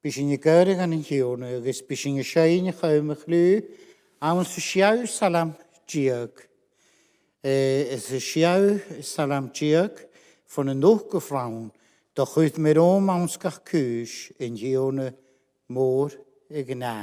Bishing y gyrrig an yn hiwn, agos bishing y shain y chawm y chlw, am sy siaw salam diag. Sy siaw salam diag, van een nog gevraagd, dat goed met om aan ons kachkuus in hiwn y môr y gna.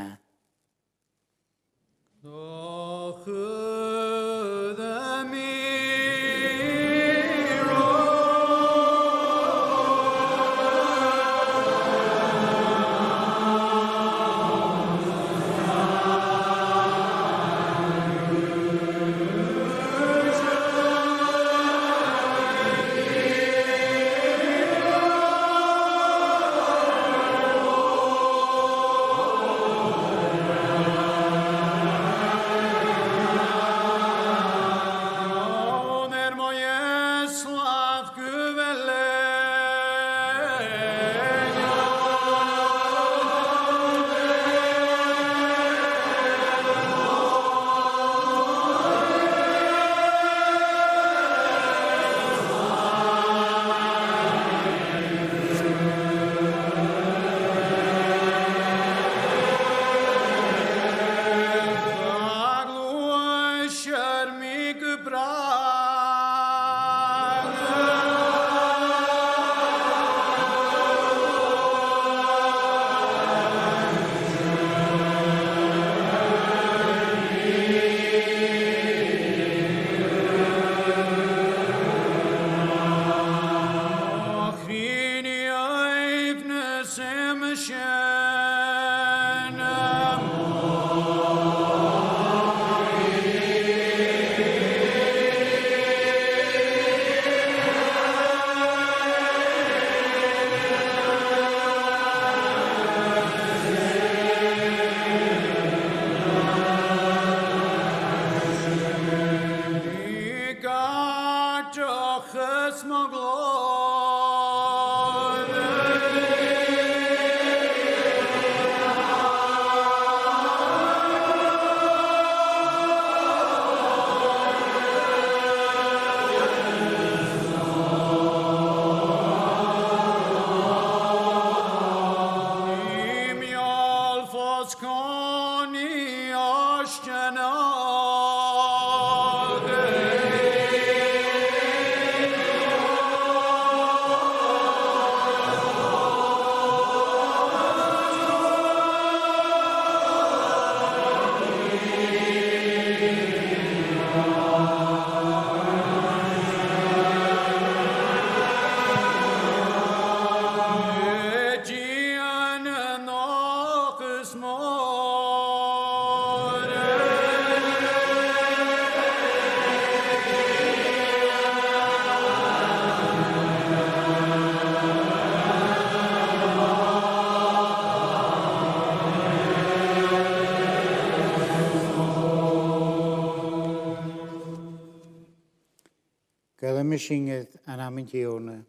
Mishinged an aminthiona.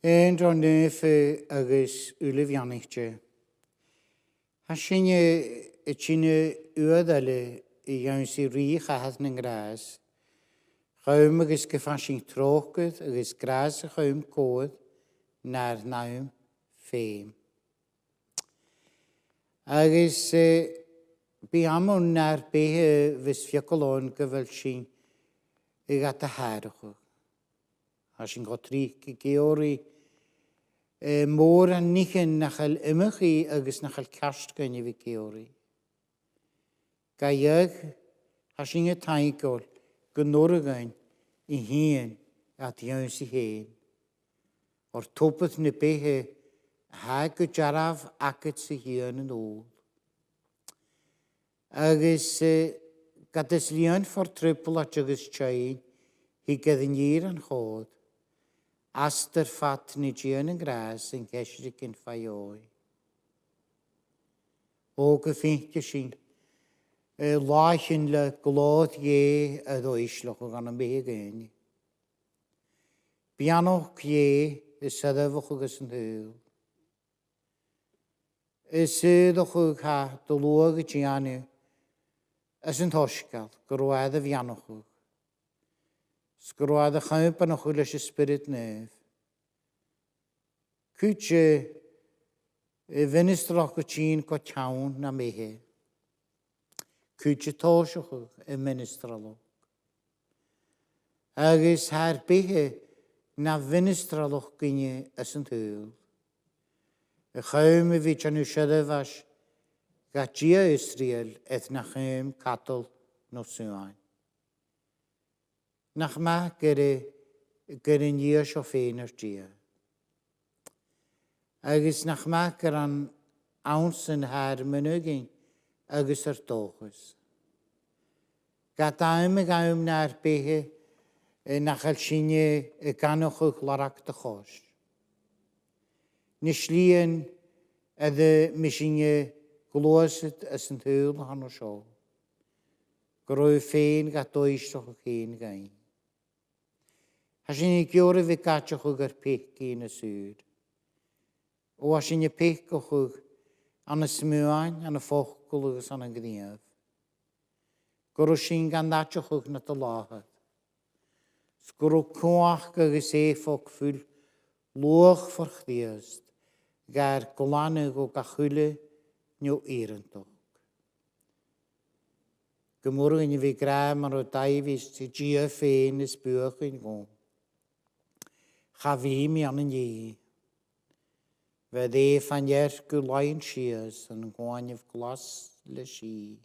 En dron nefe agus ulivianichtje. Hashinje etchine uadale I jansi riech ahas ng gras. Chaum agus gefashing trochged agus gras chaum koed naar naum feem. Agus biamon naar behe vis fiakolon gewelshing I gat a haarach. As in gotri geori mór an nichen nachal imichi agus nachal karst gynnu vi geori. Ga iag as in a taigol gynnoragain I hien at jöns I hien. Or topet ne behe hag o jaraf aget sy hien yn ôl. Agus Gadys lian for triple at agus chain, hi gyddyn ir an chod. Aster fat ni gian yn gras yn gesrig yn ffaioi. O gyffeintio sy'n laich yn le glod ie a ddwyslwch o gan yn beth gyn. Bianoch ie y syddefwch agus yn hwyl. Y syddwch o ha dylwag y giannu as yn tosgal, gyrwad y fianochwch. Sgyrwad y chymp yn ochwyl ys ysbryd nef. Cwtje Vinnistrach go tín go teann na méthe. Cúte tóiseach I ministralach. Agus haar béthe na vinnistralach gine as an thuúil. Y chaum y fi chanw siadafas ga dia Israel eth na chaum catol no suain. Nach ma gyda nias o ffein ar dia. Agus nach ma gyda an awns yn haar mynygin agus ar dochus. Ga daim y gaum na'r behe nach al sinne y ganwch o'ch larach dy chos. Nislien ydw misinne glwysyd as yn hwyl han o sio. Grwy ffein ga doistoch o'ch ein gain. Has yn ei giore fi gatioch o'ch ar pech yn y sŵr. O as yn ei pech o'ch an y smwain, an y ffocl o'ch an y gniaf. Gwrw sy'n gan datioch o'ch na dy lahad. Sgwrw cwach gagos efoc ffwl lwch fforchdiast. Gair golannig o gachwyle nio eirintoch. Gymwrw yn I fi Graham ar o daifis ti gia ffein ys bwch yn gom. Cha fi mi an yn ie. Fedd fan ier gwlaen sias yn gwaen yf glas le si.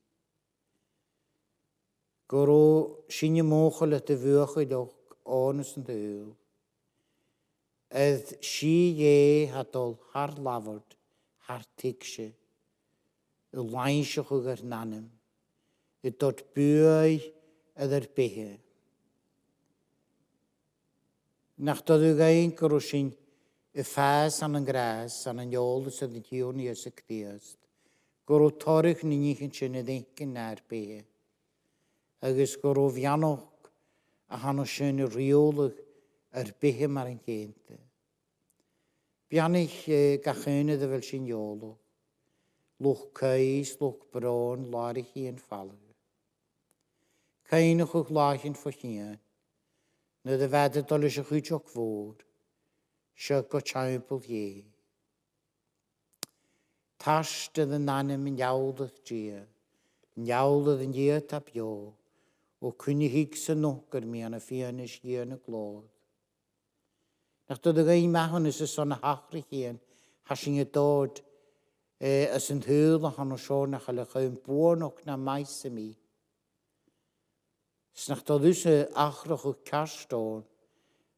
Gwrw sy'n y mochol at y fwch y doch onys yn hwyl. Edd si hadol har lafod, har tigsio, y lainsioch o'ch ar nanym, y dod bwy edd ar behe. Nach dod o'ch ein gwrw sy'n y ffas an yn gras, an yn iol sydd yn hiwn I ys y cdiast. Gwrw torrych ni nich yn sy'n edrych na'r behe. Agus gwrw fianoch a han o sy'n riolig ar behe mar yn gente. Bianich gachynedd fel sy'n iolo. Lwch cais, lwch bron, larich I yn falw. Cainach o'ch lach yn ffochin. Nid y fedd dolys o'ch ydioch fôr. Siag o champl ie. Tasht ydd yn nanym yn iawledd gia. Yn iawledd yn ie tap io. O cwni hig sy'n nogr mi an y fianus ie yn y glod. Nach dod y gael mahon ys y son y hachri hyn, hasing y dod ys yn hwyl o han o sio nach al y chawn bwon o'ch na maes y mi. Snach dod ys y achrach o carstôn,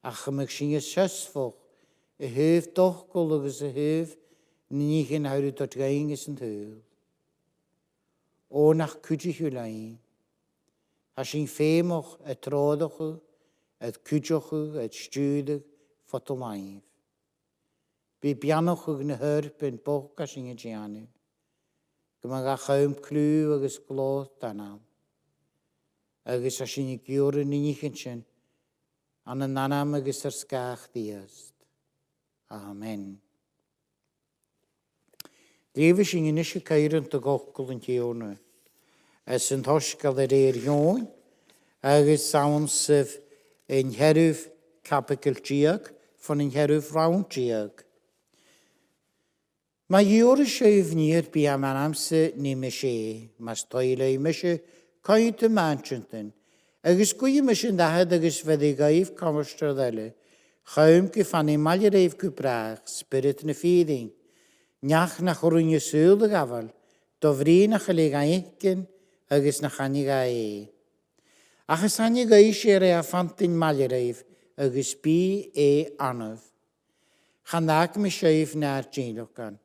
ach ymwg sy'n y sysfoch, y hyf dochgol agos y hyf, ni chyn hawr dod gael ys yn hwyl. O nach cwdych yw lain. Hasing fémoch y trodoch y cwdioch y stwydych, fot o laif. Bi bianoch ag na hyrp yn boch as yn y giannu. Gymag a chawm clw agos glod danam. Agos as yn y gior yn unig yn sy'n. An y nanam agos ar sgach diast. Amen. Leifis yn ynys y cair yn tygogol yn giornu. As yn tosgal yr eirion. Agos sawn syf yn herwyf capital giag. Van een heruf roundjiag. Maar jure schreef niet bij mijn amse niet meer, maar stoile misje kan je te manchenten. Agus goeie misje dat agus wat ik geef kan we stellen. Gaumke van een maljereef gebracht, spirit ne feeding. Njach nach oranje zulde gavel, dovri nach gelegenheiken, agus nach anigae. Agus anigae shere afantin maljereef. Agus bi anaf. Chanag mi sieif na'r gynloch gan.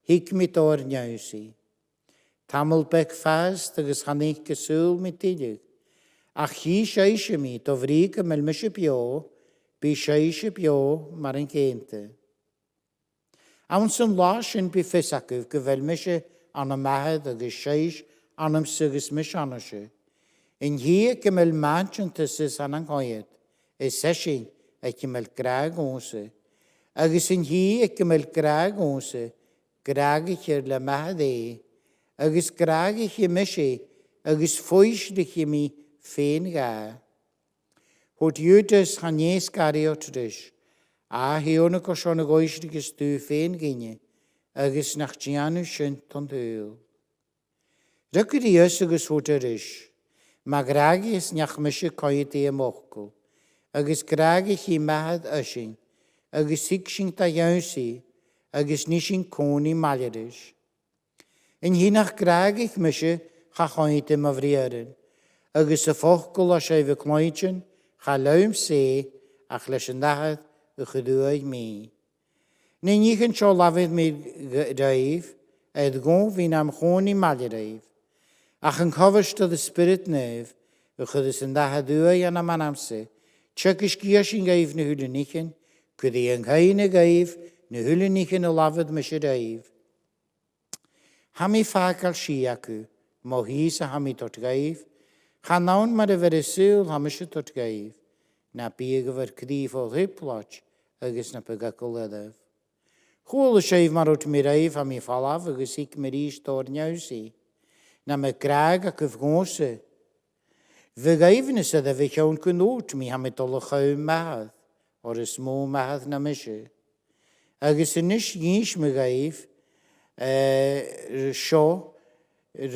Hig mi dor niawsi. Tamil bec fast agus chanig gyswl mi dilig. Ach hi sieisio mi do frig ymel mysio bio, bi sieisio bio mar yn gente. Awn sy'n las yn bi ffysagwyf gyfel mysio an y mahad agus sieis anam sygus mysio anosio. Yn hi gymel manchant ysys an anghoiad. Session ek mel graag onze. Agus in hi ek mel graag onze. Graag ich la mahde. Agus graag ich mishe. Agus foislich mi fein ga. Hot judes hanjes gariotrish. A hione ko schon goistige stu fein ginje. agus nach Giannu sin ton hwyl. Rygyd i ys agus hwt yr is, mae gragi ys niach mysio coed i ymwchgol, agus gragi chi mahad ysyn, agus sig sy'n da iawnsi, agus ni sy'n cwn i malerish. Yn hynach gragi ch mysio cha coed i mafriarin, agus y ffochgol o sef y cloedyn, cha lawm se, ach leis yn dahad y chydwyd mi. Nyn ich yn sio lafydd mi raif, edd gwn fi'n am chwn i maleriff. Ach yn cofyrst o ddysbryd nef, y chydys yn dahad wy an am amse, tsyg ysgio sy'n gaif na hwylyn ichyn, cwyddi yn cael na gaif na hwylyn ichyn o lafydd mysio raif. Ham i ffagol si acw, mo hys a ham i tot gaif, chan nawn mar y fer y sŵl ham ysio tot gaif, na byg o fer cryf o ddiplot, agos na pygacol edaf. Chwl y seif mar wt mi raif am i falaf agos ik mir is dor niawsi. Na me graag ac yfgwse. Fy gaifn ys edaf i chawn cwnwt mi ham i dol o chawn mahad, o'r ysmw mahad na mysio. Agos yn ys gynch me gaif, sio,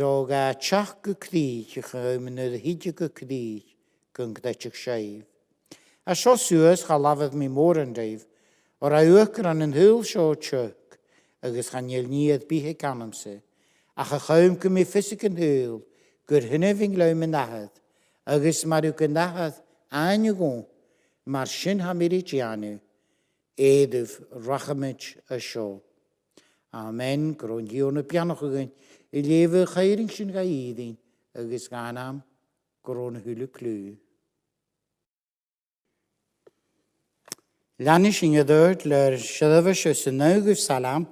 rog a chach gykrig, chawn yn yr hyd gykrig, gyngdach seif. A sio sŵas chalafad mi môr yn reif, o'r awch ran yn hwyl sio tsyg, agos chan iel niad bihe ganamse, ach a chawm gym i ffysig yn hwyl, gyr hynny fi'n glawn yn nahad, agos mar yw gyn nahad a'n yw gwn, mar sy'n hamir i giannu, edif rachamid y sio. Amen, gron diwn y pianoch ygyn, i lefa chairing sy'n gaidyn, agos ganam, gron hwyl y clw. Lanish in yddwyd ly'r siadafys o synogwyf salam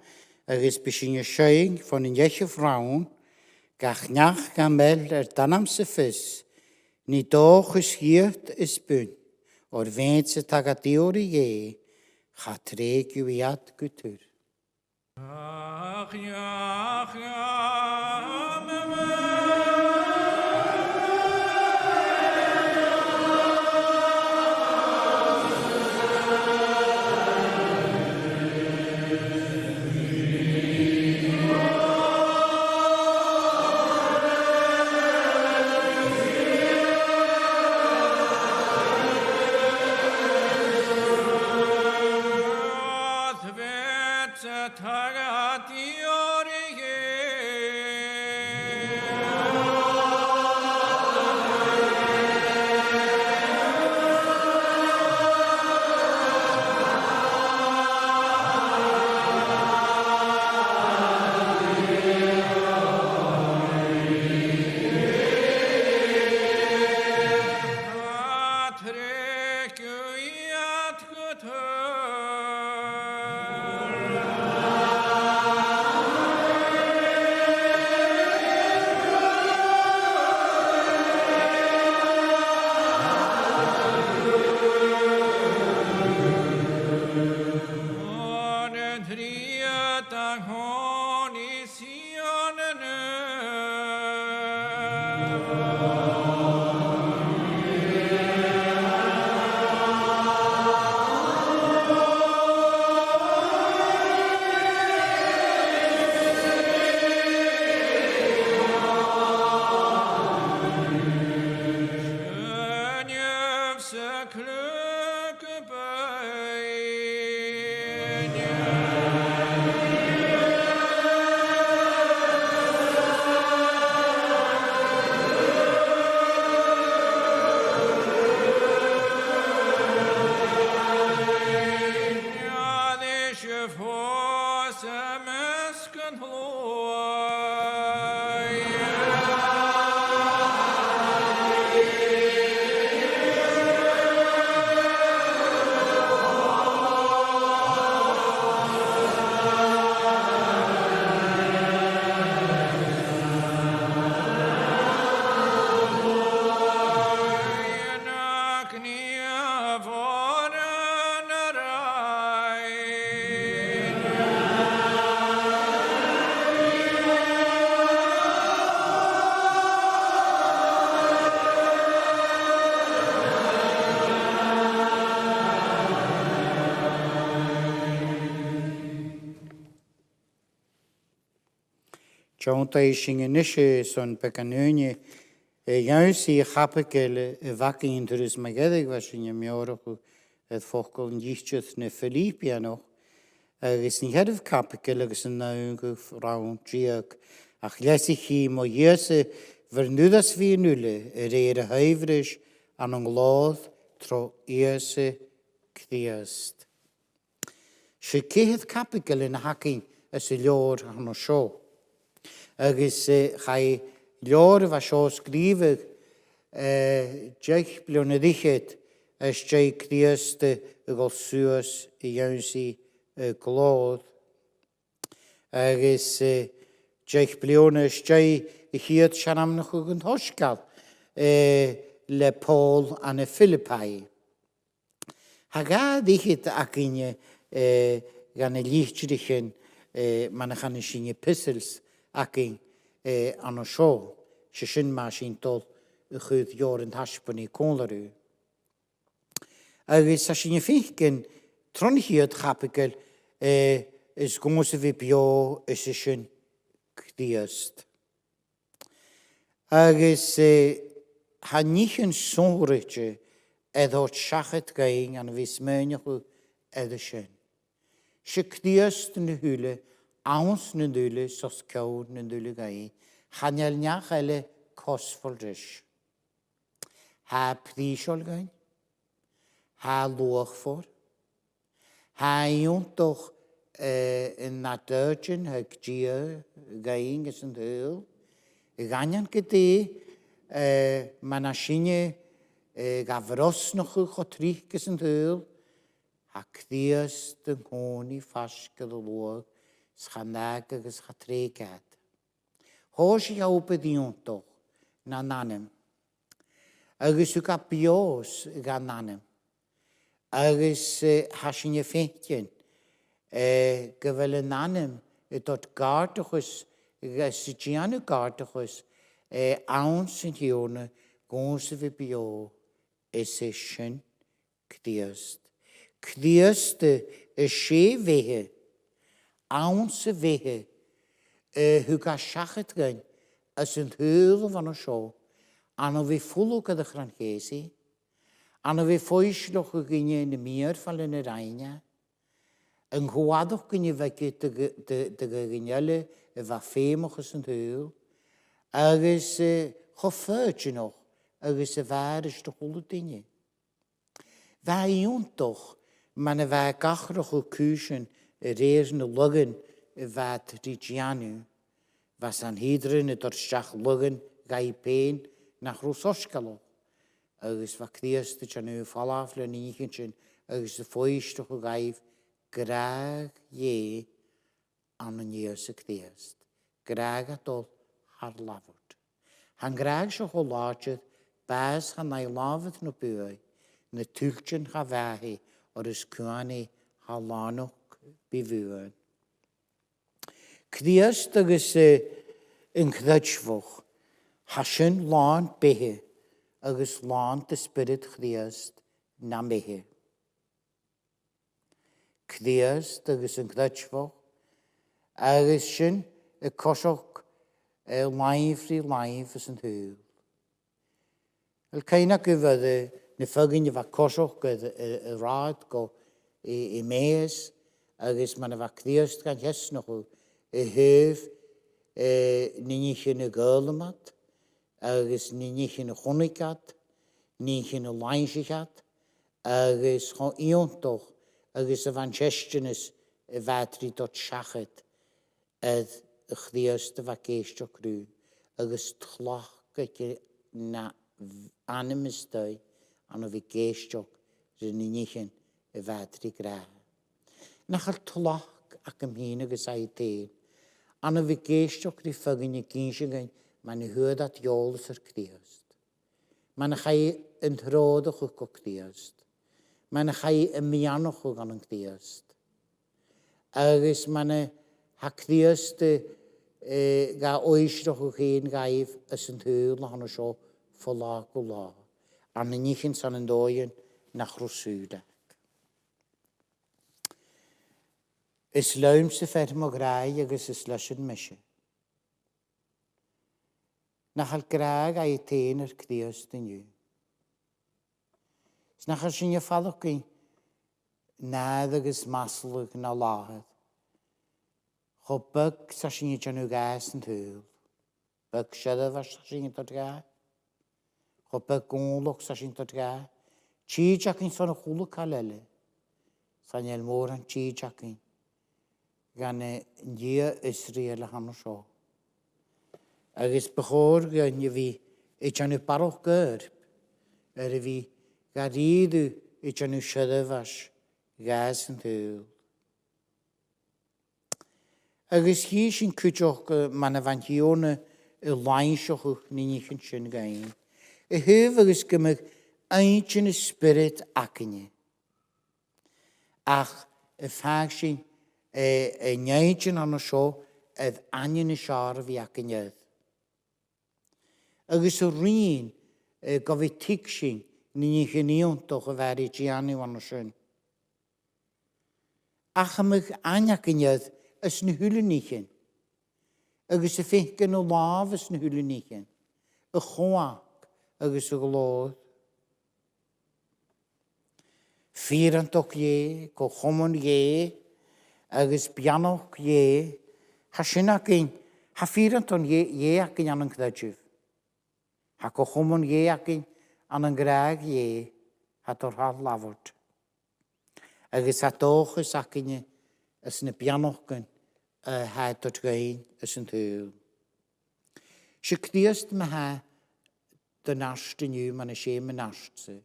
agos bys yn ysig von yn iechaf rawn gach niach gan mel danam syffys ni doch ysgiert ysbyn o'r feint sy'n tag at diwr i cha treg yw i ad gytwyr. Jonta sin nishe son pecanúne Jansi chapakele vakin turis magedig was in Ymiorachu het focal in Jichtjeth ne Philippi nog. Is niet het of kapakele is een nauwge vrouw Giak. Ach lesichi mo jese vernudas vi nulle rede huiverisch aan een gloed tro jese kdiest. She kehet kapakele in hacking as a lord aan een show. Agus chai leor was seo skrifig deich blionna dichet as deich diaste go suas I jaunsi glód. Agus deich blionna as deich I hiad sianamnach ugant hoskal le Paul an y Philippi. Haga dichet ac inne gan y lichtrichen manach an y sinne epistles ac in an y sio. Sin mar sin dul y chwyd ior yn hasbyn I cónlarú. Agus sin y ffeicyn tron hiad chapigel is gomos y fi bio is sin gdiast. Agus hanich yn sôrige edhot siachat gaing an fys mewnach o edrych sin. Si gdiast yn y hwyle, awns yn y dwyle, sos cawd yn y dwyle gaing. Chanel niach ele cosfol rish. Ha prísol gain. Ha loch for. Ha iontoch in na dörgen ha gdia gain is yn hyl. Ganyan gyda man a sinne gafros noch o trich is yn hyl. Ha cdias dyn honi fasgad o loch. Schanag agos chatregad. Hos I obedientoch na nanem. Agus u ga bios ga nanem. Agus hasin je feintjen. Gewelle nanem dort gartochus sigianu gartochus aun sintione gonse vi bio sin kdiast. Kdiast she vehe aun se vehe hu ga siachat gain as yn hyl van y sio, an o fi ffwlw gyda chranchesi, an o fi ffwysloch o gynnu yn y mir fel yn yr aina, yn chwadwch gynnu fe gyda gynnyle y fa ffemoch as yn hyl, agos choffyrd yn och, agos y fer ysdych hwlw dynnu. Fa iontoch, man y fa gachroch o cwysyn y reir yn y lygan y fad rigianu, was an hydryn y dorstach lygan gai pen nach rwsosgalo. Agus fa cdiast y janw falaf le nichen sin, agus y ffwystach o gaif graag ie an y nias y cdiast. Graag atol har lafod. Han graag sio o lodgydd, bas han ei lafod no bwy, na tŵlchen ha fahi o'r ysgwani ha lanwch bifwy'n. Cdiast agus yn chdadjfoch, hasin lan behe, agus lan dy spirit cdiast na behe. Cdiast agus yn chdadjfoch, agus sin y cosioch laifri laif as yn hwyl. Caina gyfyd na ffygyn i fa cosioch gyda y rad go I mees, agus man y fa cdiast gan hesnoch o y hyf nynnych yn y gyrlymat, agus nynnych yn y chwnigat, nynnych yn y lainsigat, agus iontoch, agus y fan chestynys y fadri dot siachat, yd y chdiast y fa geistio grw, agus tlach gyda na animistau, an o fi geistio rydyn nynnych yn y fadri gra. Nach al tlach ac ymhyn agus a'i dyn, an o fi geistio gri ffygyn I gynsio man I hwyd at iols yr cdiast. Man y chai yn throdwch o'ch o cdiast. Man y chai yn mianwch o'ch an cdiast. Agus man y ha cdiast ga oesroch o'ch ein gaif ys yn hwyl na han o sio ffwlag o la. An y nichyn san yn doien nach rwswda. Is luim se fer mo grai agus is lushin mishe. nach al graag a tein cdios dyn yw. Snach al sy'n yffalwch gyn nad agos maslwg na lahad. Cho byg sa sy'n ydyn nhw gas yn tŵl. Byg siadaf as sa sy'n dod ga. Cho byg gwnlwg sa sy'n dod ga. Chi jacyn son y chwlw calele. Sa'n el môr an chi jacyn. Gan nia Israel a hanno sio. Agos bychor gan i fi ydyn nhw barwch gyrb. Y fi garidw ydyn nhw siadaf as gas yn tŵl. Agus hi sy'n cwtioch man y fantion y lainsioch ni'n eich yn sy'n gain. Y hyf agus gymig ein y spirit ac yn ni. Ach y ffag sy'n y neud yn anna sio ydd angen y siar fi ac yn ydd. Agus y rhin gofyd tig sy'n ni'n eich yn iwntoch y fer i giannu anna sy'n. Ach ymwch anag yn ydd ys na hwylyn nichen. Agus y ffeincan o laf ys na hwylyn nichen. Y chwag agus y glod. Fyrantog ie, go chomon ie, agus bianoch ie. Ha sy'n ac un, ha fyrantog ie ac un anang ddadjif. Ha go chomon ie ac un anang graag ie, ha dor hal lafod. Agus ha doch ys ac un ys na bianoch gan haid dod gain ys yn tŵl. Sy cdiast ma ha dy nast yn yw man y siem yn nast sy.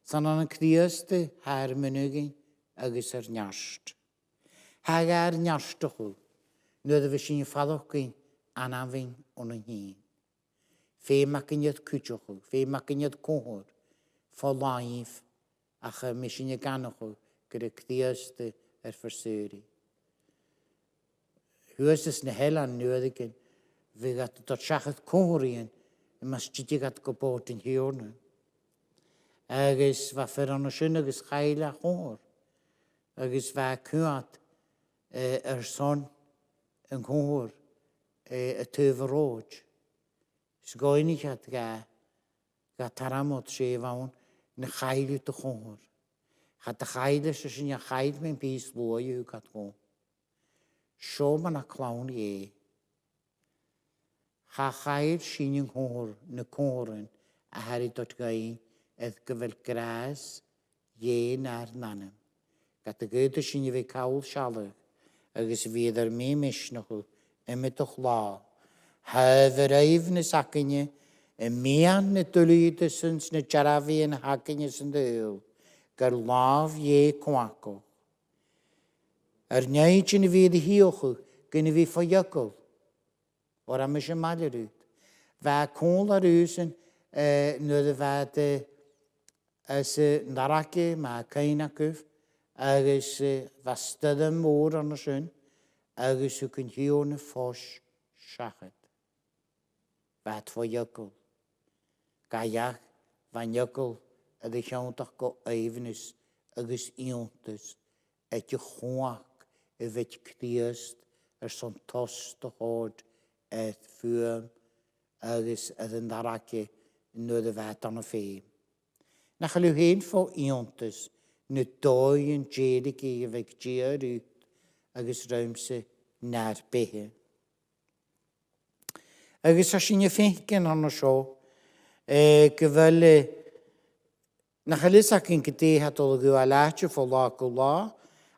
San an cdiast ha'r mynygin agus ar nast. Hag ar nast o'ch o, nid y fy sy'n ffaddoch gyn anafyn o'n yn hyn. Fe mac yn ydd cwtioch o, fe mac yn ydd cwhwr, ffo laif, ach y mi sy'n y ganoch o gyda cdiast ar ffyrsyri. Hwys ys na helan nŵedig yn fe gat dod siachad cwhwrian y mas stydig at gobod yn hiwrna. Agus fa ffyr anna sy'n agus chael a chwr. Agus fa cwad son yn chwr y tyfr rôj. Sgoen ich at ga taramod se fawn na chael yw dy chwr. Chad y chael ys sy'n ia chael mewn bys lwy yw gad gwn. Sio ma'n a clawn ie. Cha chael sy'n yng nghwr na cwrn a heri dod gain edd gyfel gras ie na'r nanam. Gat y gyd sy'n i fi cawl sialag agos fydd ar mi misnach o ymwydwch la. Hyf yr eifnys ac yn y mian na dwlyd ysyns na jarafi yn hag yn ysyn dyl. Gyr laf ie cwaco. Ar neud yn y fydd i hiwch gyn i fi ffojygol. O'r am eisiau mal yr ywyd. Fa cwl ar ywsyn nid y fad ys narage ma cain ac yf agos fa styd y môr yn y sy'n agos yw gyn hiwn y ffos siachad. Fa ffojygol. Gaiach fa'n ygol ydy llawntoch go eifnus agos iwntys ydych chwag y fyd cdiast ar son tost o hod edd ffwym agos edd yn darage nid y fad an y ffeim. Na chael yw hen ffo iwntys na doi yn Gaelic i fyd giar ut agos rhaimse na'r behe. Agos as sy'n y ffeincan an o sio gyfel na chael ys ac yn gyda hadol y gwalatio ffo la gwla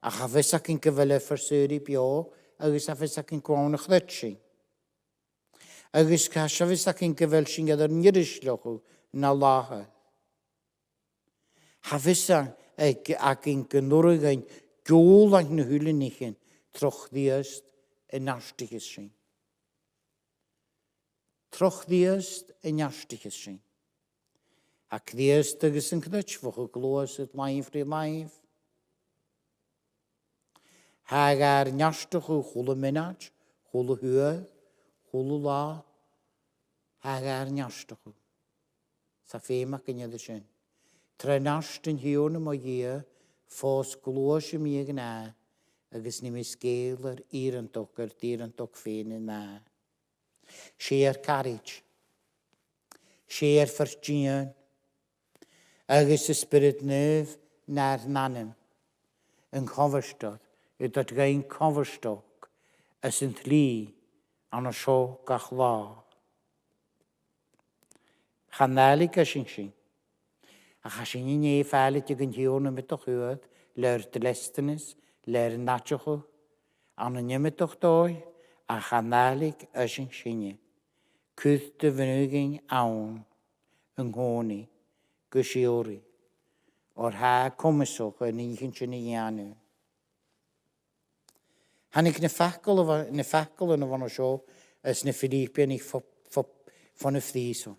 a chafes ac yn gyfel y ffyrsyri bio agos chafes ac yn gwawn y chlydsi. Agos chafes ac yn gyfel sy'n gyda'r nyrysloch na laha. Chafes ac yn gynwrig yn gwl ac yn hwylyn nichen troch ddiast yn nastichus sy'n. Troch ddiast yn nastichus sy'n. Ac ddiast agos yn chlydsi fwch o glwys at laif rhi laif. Hag ar nastach o chwlw mynach, chwlw hwyr, chwlw la, hag ar nastach o. Sa ffeim ac yn ydy sy'n. Tra nast yn hiwn am o ie, ffos glwys y mi ag na, agos ni mi sgeil ar irantog ffein yn na. Séar carriage. Séar fortune. Agus y spirit nef na'r nanem. Yn coverstod. Ydod gain coverstog. As yn tli. An o sio gach la. Chanali gysyn sy'n. A chasyn i nie ffalet i gyndion am ydych hwyd. Le'r dylestynys. Le'r natioch. An y nymydych doi. A chanalig ysyn sy'n. Cwth dy fynugin awn. Yng nghoni. Gysiori. O'r ha comiswch yn eichyn sy'n ei ianu. Hannig na ffacol yn y fan o sio ys na Philippian i'ch ffon y ffdisw.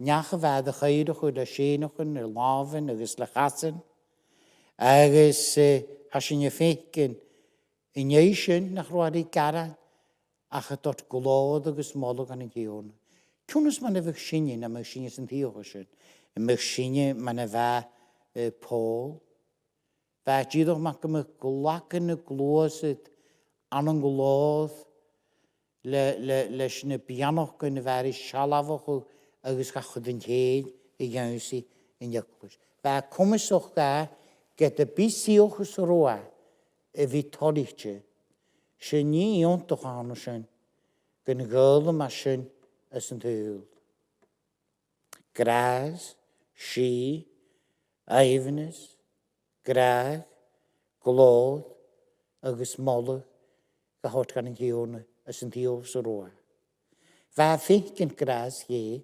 Niach y fad y chaidwch wyd a sienwch yn y lafyn agos lachasyn. Agos hasyn y ffeicyn yn eisiau na chrwad i garan ach y dot glod agos molwg an y gion. Cwnus ma'n efo syni na mae'ch syni sy'n ddiolch ysyn. Mae'ch syni ma'n efo Paul. Fe gydwch ma'n gymryd glac yn y glwysyd an yn glod leis na bianoch yn y feri sialafwch agos gachwyd yn hyn i gynsi yn ygwys. Fe cwmyswch ga gyda bisiwch ys roa y fi tolichau. Sy'n ni iontwch anw sy'n gyn gyrl yma sy'n ys yn tŵl. Gras, si, eifnys, graag, glod, agos molwg, gahot gan yn gion ys yn diolch sy'n roa. Fa ffink yn gras ie,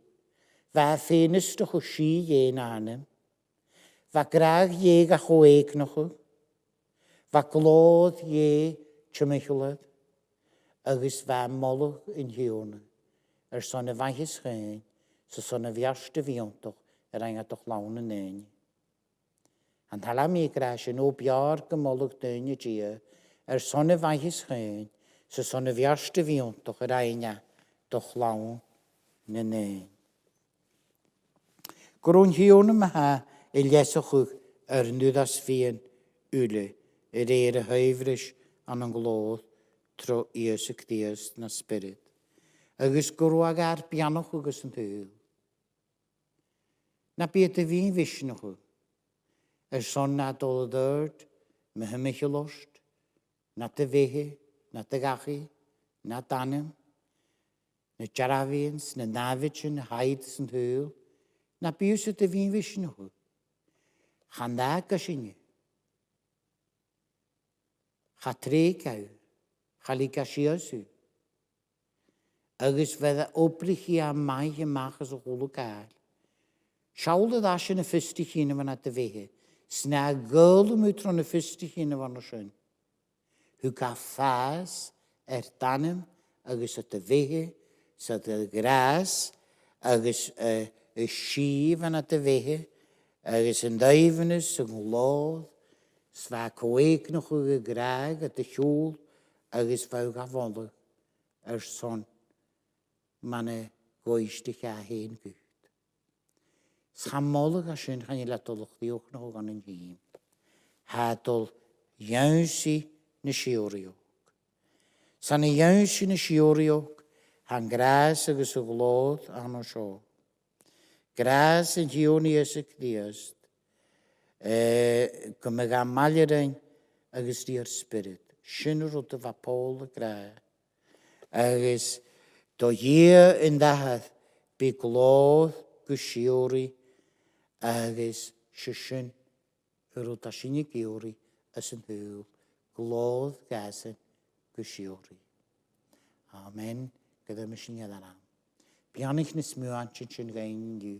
fa ffenystwch o si ie na anem, fa graag ie gach o eig noch o, fa glod ie chymichlad, agos fa molwg yn gion son y faihys chyn, son y fiast y fiontoch, angadwch lawn yn ein. An hala mi gras yn o biar gymolwg dyn y gia, son y faihys chyn, son y fiast y fiontoch, angadwch lawn yn ein. Gwrwn hiwn yma ha, leswch nwyddas fi'n yle, y hyfrys an yn glod, tro ies y cdias na spirit. Agos gwrwag ar bianoch agos yn tŵl. Na byd y fi'n fysnoch o. Son na dol y dyrd, my hymych y lost, na dy fehe, na dy gachu, na danem, na jarafians, na nafyd sy'n haid sy'n tŵl, na byd sy'n dy fi'n fysnoch o. Chan da gysyn ni. Cha tre gael, chali gasiosw. Agos fydda obrych i am mai y mach as o hwlw gael. Siawl y ddas yn y ffystig hyn yma na dy fehe. Sna gyl y mwtron y ffystig hyn yma no sy'n. Hw ga ffas danem agos y dy fehe, sa dy gras, agos y sif yna dy fehe, agos yn daifnus yng ngwlod, sfa coeg noch y graag at y siwl, agos fawr gafolwg son. Mae'n goestig a hen gyd. Schamolwg a sy'n chan i latolwch ddiwch na o gan yn hyn. Hadol iawnsi na siwriog. San y iawnsi na siwriog, han gras agos y glod an o sio. Gras yn hiwni ys y cdiast. Gymig a malirain agos di'r spirit. Sy'n rwyd y fapol y gra. Agos do hier in dahad be glod gysiori agos sysyn yr o sy'n ei giori as yn hwyl glod gasyn gysiori. Amen. Gyda mi sy'n yaddaram. Bianich nes mwan sy'n gain di.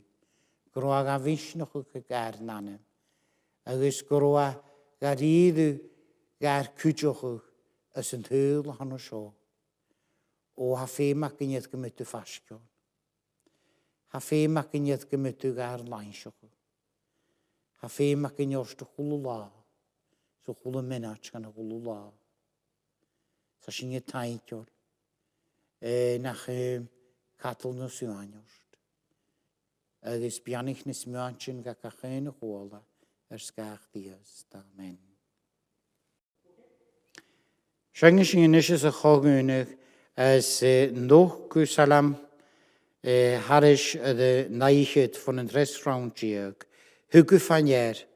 Groa ga fys noch o gar nanem. Agos groa ga rydw gar cwtioch as yn hwyl han o sio. O ha fe mac yn ydd gymytw ffasgion. Ha fe mac yn ydd gymytw gar lainsioch. Ha fe mac yn yw'r chwlw la. So chwlw menach gan y chwlw la. Sa sy'n ydd taidio'r. Nach catl na sŵaniost. Agos bianich nes mwansin ga cachyn y chwola sgach dias. Amen. Siangis sy'n ynys y chogwynnych As nog Salam Harish de naichet van een restaurant ook. Hugo van jaar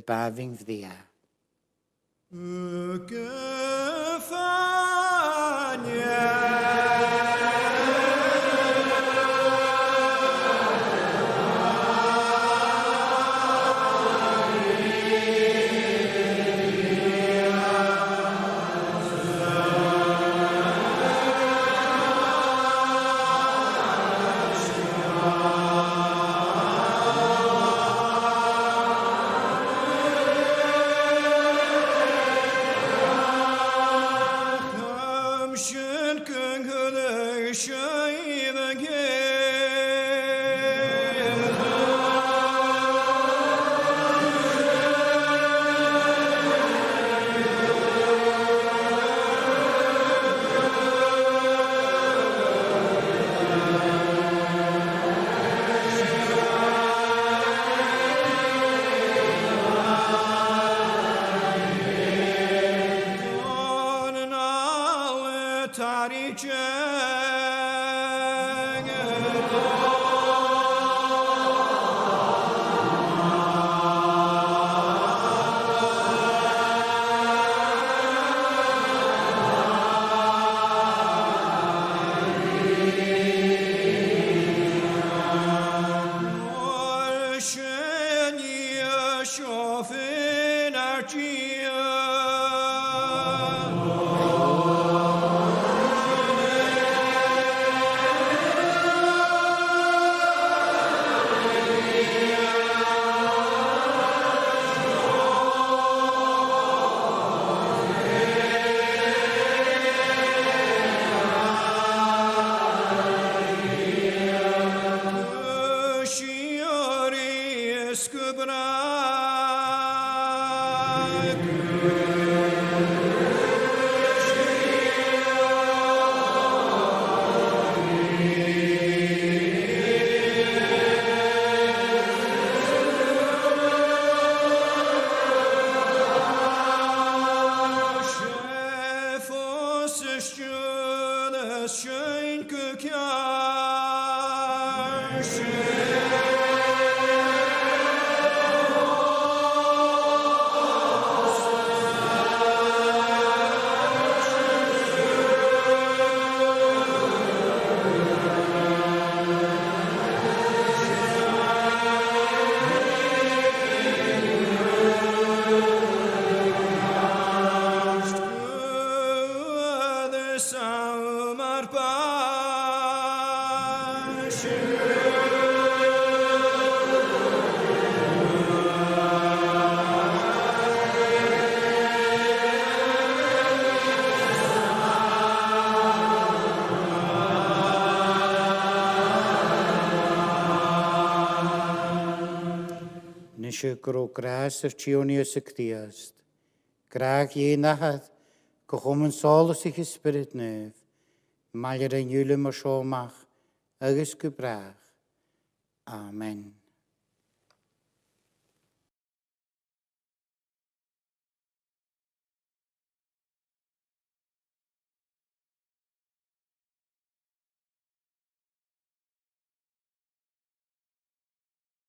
baving vdia. Hugo van jaar. Nische gro gras of Tionius Actiast. Graag je nachad, gekomen solis ich spirit neuf, mal er een jullie maar zo mag, agus gebraag. Amen.